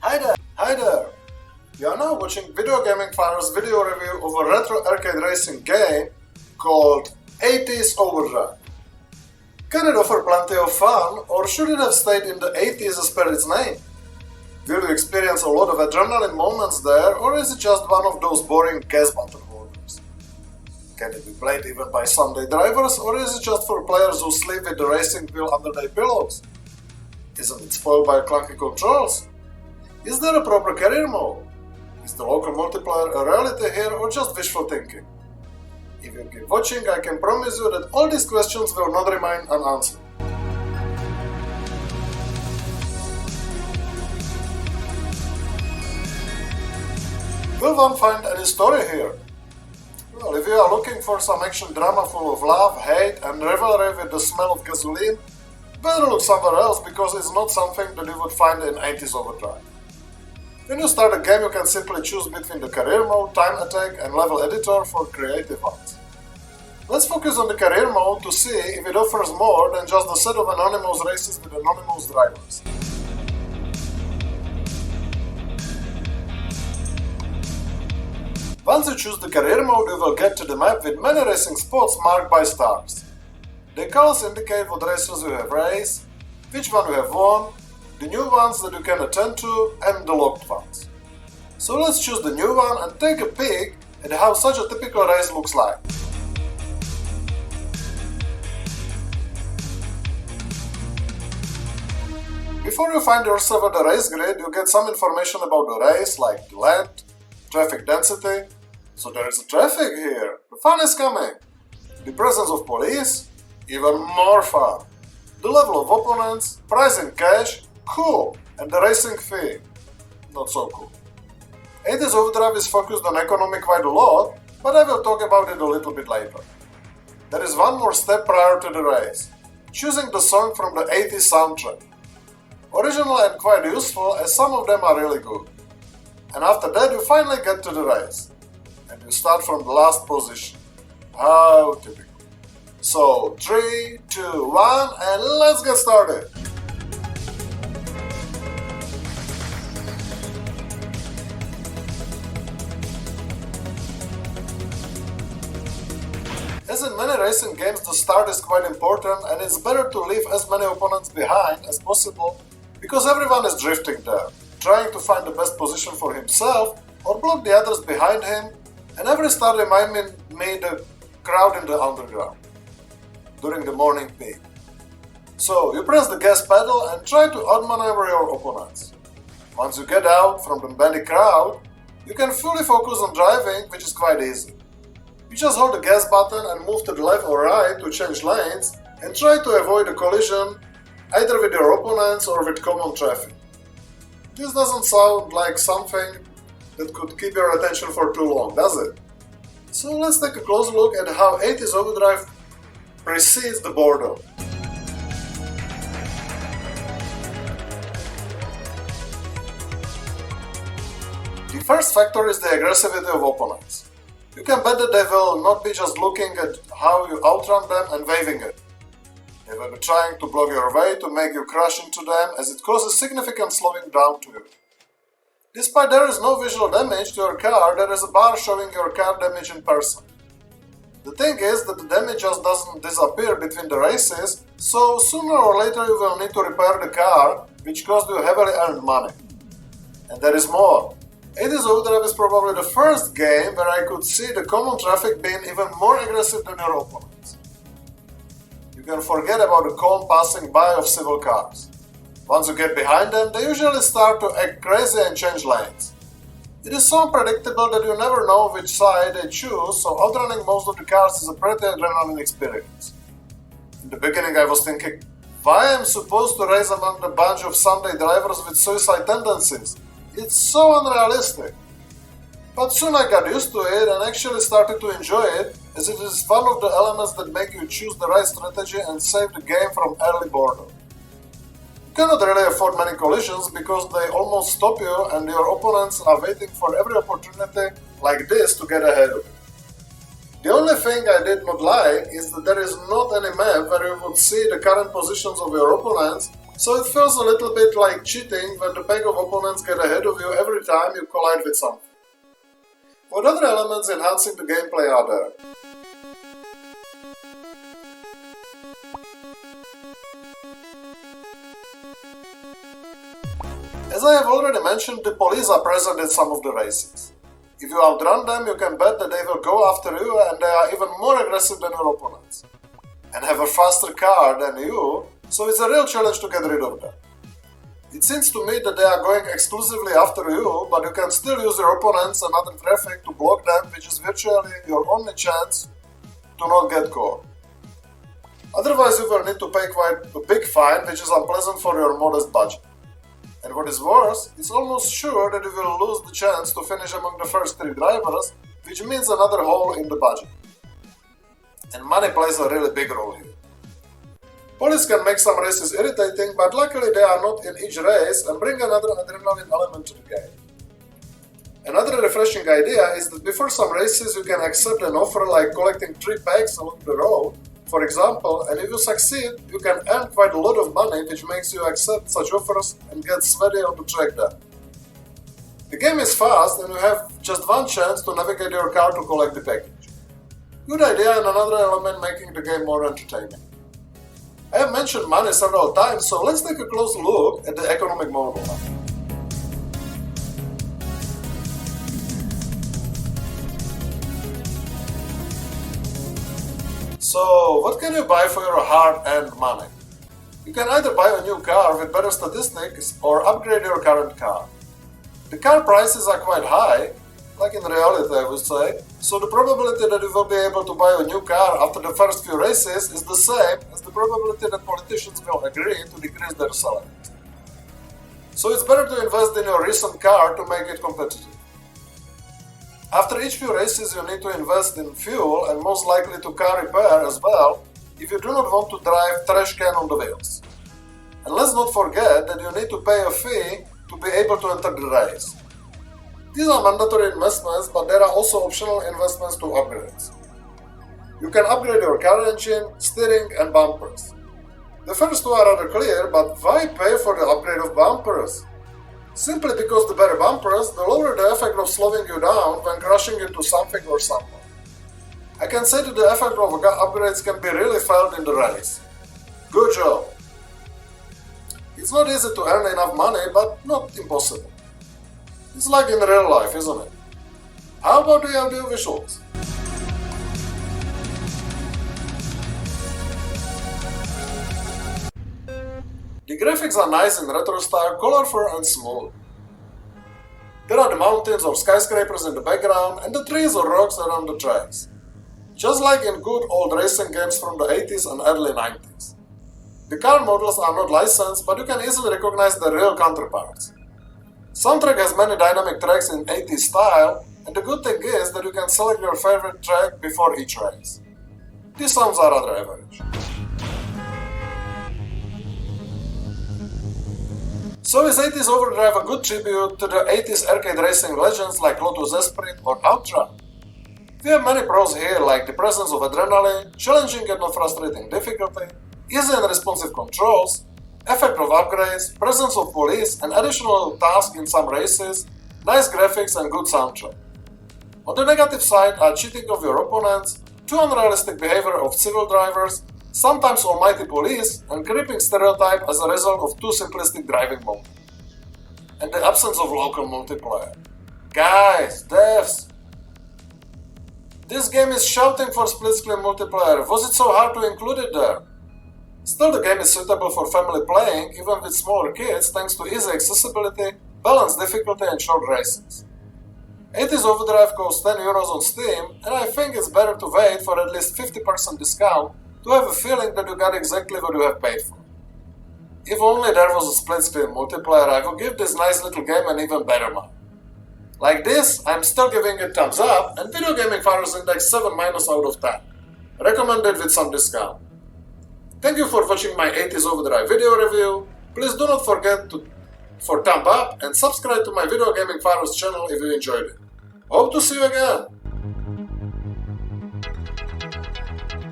Hi there! You are now watching VideoGaming Father's video review of a retro arcade racing game called 80's Overdrive. Can it offer plenty of fun, or should it have stayed in the 80's as per its name? Will you experience a lot of adrenaline moments there, or is it just one of those boring gas button holders? Can it be played even by Sunday drivers, or is it just for players who sleep with the racing wheel under their pillows? Isn't it spoiled by clunky controls? Is there a proper career mode? Is the local multiplayer a reality here, or just wishful thinking? If you keep watching, I can promise you that all these questions will not remain unanswered. Will one find any story here? Well, if you are looking for some action drama full of love, hate and rivalry with the smell of gasoline, better look somewhere else, because it's not something that you would find in 80's Overdrive. When you start a game, you can simply choose between the career mode, time attack and level editor for creative ones. Let's focus on the career mode to see if it offers more than just a set of anonymous races with anonymous drivers. Once you choose the career mode, you will get to the map with many racing spots marked by stars. The colors indicate what racers you have raced, which one you have won, the new ones that you can attend to, and the locked ones. So let's choose the new one and take a peek at how such a typical race looks like. Before you find yourself at the race grid, you get some information about the race, like the length, traffic density. So there is traffic here, the fun is coming. The presence of police, even more fun. The level of opponents, prize in cash, cool, and the racing fee, not so cool. 80's Overdrive is focused on economy quite a lot, but I will talk about it a little bit later. There is one more step prior to the race, choosing the song from the 80's soundtrack. Original and quite useful, as some of them are really good. And after that you finally get to the race, and you start from the last position. How typical. So 3, 2, 1, and let's get started! As in many racing games, the start is quite important, and it's better to leave as many opponents behind as possible, because everyone is drifting there, trying to find the best position for himself or block the others behind him, and every start reminded me the crowd in the underground during the morning peak. So you press the gas pedal and try to outmaneuver your opponents. Once you get out from the many crowd, you can fully focus on driving, which is quite easy. You just hold the gas button and move to the left or right to change lanes and try to avoid a collision either with your opponents or with common traffic. This doesn't sound like something that could keep your attention for too long, does it? So let's take a close look at how 80's Overdrive precedes the boredom. The first factor is the aggressivity of opponents. You can bet that they will not be just looking at how you outrun them and waving it. They will be trying to block your way to make you crash into them, as it causes significant slowing down to you. Despite there is no visual damage to your car, there is a bar showing your car damage in person. The thing is that the damage just doesn't disappear between the races, so sooner or later you will need to repair the car, which cost you heavily earned money. And there is more. 80's Overdrive is probably the first game where I could see the common traffic being even more aggressive than your opponents. You can forget about the calm passing by of civil cars. Once you get behind them, they usually start to act crazy and change lanes. It is so unpredictable that you never know which side they choose, so outrunning most of the cars is a pretty adrenaline experience. In the beginning I was thinking, why am I supposed to race among the bunch of Sunday drivers with suicide tendencies? It's so unrealistic. But soon I got used to it and actually started to enjoy it, as it is one of the elements that make you choose the right strategy and save the game from early boredom. You cannot really afford many collisions because they almost stop you and your opponents are waiting for every opportunity like this to get ahead of you. The only thing I did not like is that there is not any map where you would see the current positions of your opponents So it feels a little bit like cheating when the pack of opponents get ahead of you every time you collide with something. What other elements enhancing the gameplay are there? As I have already mentioned, the police are present in some of the races. If you outrun them, you can bet that they will go after you and they are even more aggressive than your opponents. And have a faster car than you, so it's a real challenge to get rid of them. It seems to me that they are going exclusively after you, but you can still use your opponents and other traffic to block them, which is virtually your only chance to not get caught. Otherwise you will need to pay quite a big fine, which is unpleasant for your modest budget. And what is worse, it's almost sure that you will lose the chance to finish among the first 3 drivers, which means another hole in the budget. And money plays a really big role here. Police can make some races irritating, but luckily they are not in each race and bring another adrenaline element to the game. Another refreshing idea is that before some races you can accept an offer like collecting 3 packs along the road, for example, and if you succeed, you can earn quite a lot of money, which makes you accept such offers and get sweaty on the track then. The game is fast and you have just one chance to navigate your car to collect the package. Good idea and another element making the game more entertaining. I have mentioned money several times, so let's take a close look at the economic model. So, what can you buy for your hard-earned money? You can either buy a new car with better statistics or upgrade your current car. The car prices are quite high, like in reality I would say, so the probability that you will be able to buy a new car after the first few races is the same as the probability that politicians will agree to decrease their salaries. So it's better to invest in your recent car to make it competitive. After each few races you need to invest in fuel and most likely to car repair as well if you do not want to drive trash can on the wheels. And let's not forget that you need to pay a fee to be able to enter the race. These are mandatory investments, but there are also optional investments to upgrades. You can upgrade your car engine, steering and bumpers. The first 2 are rather clear, but why pay for the upgrade of bumpers? Simply because the better bumpers, the lower the effect of slowing you down when crashing into something or someone. I can say that the effect of upgrades can be really felt in the race. Good job! It's not easy to earn enough money, but not impossible. It's like in real life, isn't it? How about the audio visuals? The graphics are nice in retro style, colorful and smooth. There are the mountains or skyscrapers in the background and the trees or rocks around the tracks. Just like in good old racing games from the 80s and early 90s. The car models are not licensed, but you can easily recognize their real counterparts. Soundtrack has many dynamic tracks in 80s style, and the good thing is that you can select your favorite track before each race. These sounds are rather average. So is 80's Overdrive a good tribute to the 80s arcade racing legends like Lotus Esprit or Outrun? We have many pros here like the presence of adrenaline, challenging and not frustrating difficulty, easy and responsive controls, effect of upgrades, presence of police and additional tasks in some races, nice graphics and good soundtrack. On the negative side are cheating of your opponents, too unrealistic behavior of civil drivers, sometimes almighty police, and creeping stereotype as a result of too simplistic driving mode. And the absence of local multiplayer. Guys, devs! This game is shouting for split-screen multiplayer. Was it so hard to include it there? Still, the game is suitable for family playing, even with smaller kids, thanks to easy accessibility, balanced difficulty and short races. 80's Overdrive costs €10 on Steam, and I think it's better to wait for at least 50% discount to have a feeling that you got exactly what you have paid for. If only there was a split-screen multiplayer, I would give this nice little game an even better mark. Like this, I'm still giving it thumbs up, and VideoGaming Father's index 7- out of 10. Recommended with some discount. Thank you for watching my 80's Overdrive video review. Please do not forget for thumb up and subscribe to my VideoGaming Father's channel if you enjoyed it. Hope to see you again!